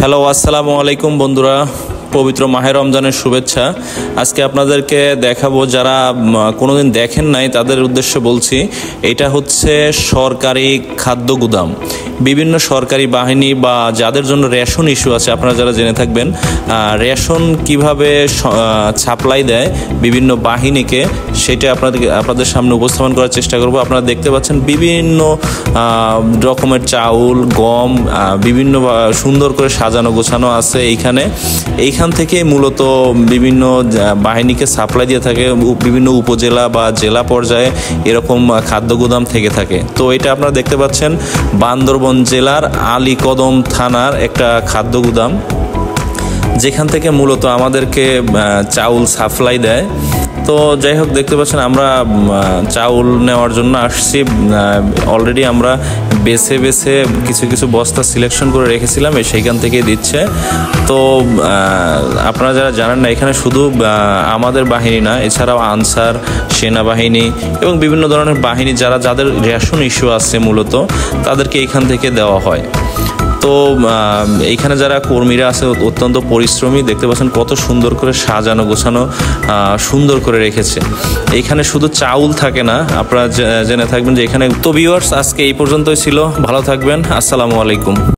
Hello, আসসালামু আলাইকুম বন্ধুরা। পবিত্র মাহে রমজানের শুভেচ্ছা। আজকে আপনাদেরকে দেখাবো, যারা কোনোদিন দেখেন নাই তাদের উদ্দেশ্যে বলছি। এটা হচ্ছে সরকারি খাদ্য গুদাম। বিভিন্ন সরকারি বাহিনী বা যাদের জন্য রেশন ইস্যু আছে, আপনারা যারা জেনে থাকবেন রেশন কিভাবে সাপ্লাই দেয় বিভিন্ন বাহিনীকে, সেটা আপনাদের সামনে উপস্থাপন করার চেষ্টা করব। আপনারা দেখতে পাচ্ছেন বিভিন্ন রকমের চাউল, গম বিভিন্ন সুন্দর করে সাজানো গোছানো আছে এইখান থেকে মূলত বিভিন্ন বাহিনীকে সাপ্লাই দিয়ে থাকে। বিভিন্ন উপজেলা বা জেলা পর্যায়ে এরকম খাদ্য গুদাম থেকে থাকে। তো এটা আপনারা দেখতে পাচ্ছেন বান্দরবান জেলার আলীকদম থানার একটা খাদ্য গুদাম, যেখান থেকে মূলত আমাদেরকে চাউল সাপ্লাই দেয়। তো যাই হোক, দেখতে পাচ্ছেন আমরা চাউল নেওয়ার জন্য আসছি। অলরেডি আমরা বেছে কিছু বস্তা সিলেকশন করে রেখেছিলাম, সেইখান থেকে দিচ্ছে। তো আপনারা যারা জানেন না, এখানে শুধু আমাদের বাহিনী না, এছাড়াও আনসার, সেনাবাহিনী এবং বিভিন্ন ধরনের বাহিনী যাদের রেশন ইস্যু আছে মূলত তাদেরকে এইখান থেকে দেওয়া হয়। তো এইখানে যারা কর্মীরা আছে অত্যন্ত পরিশ্রমী। দেখতে পাচ্ছেন কত সুন্দর করে সাজানো গোছানো সুন্দর করে রেখেছে। এইখানে শুধু চাউল থাকে না, আপনারা জেনে থাকবেন যে এখানে। তো ভিউয়ার্স, আজকে এই পর্যন্তই ছিল। ভালো থাকবেন। আসসালামু আলাইকুম।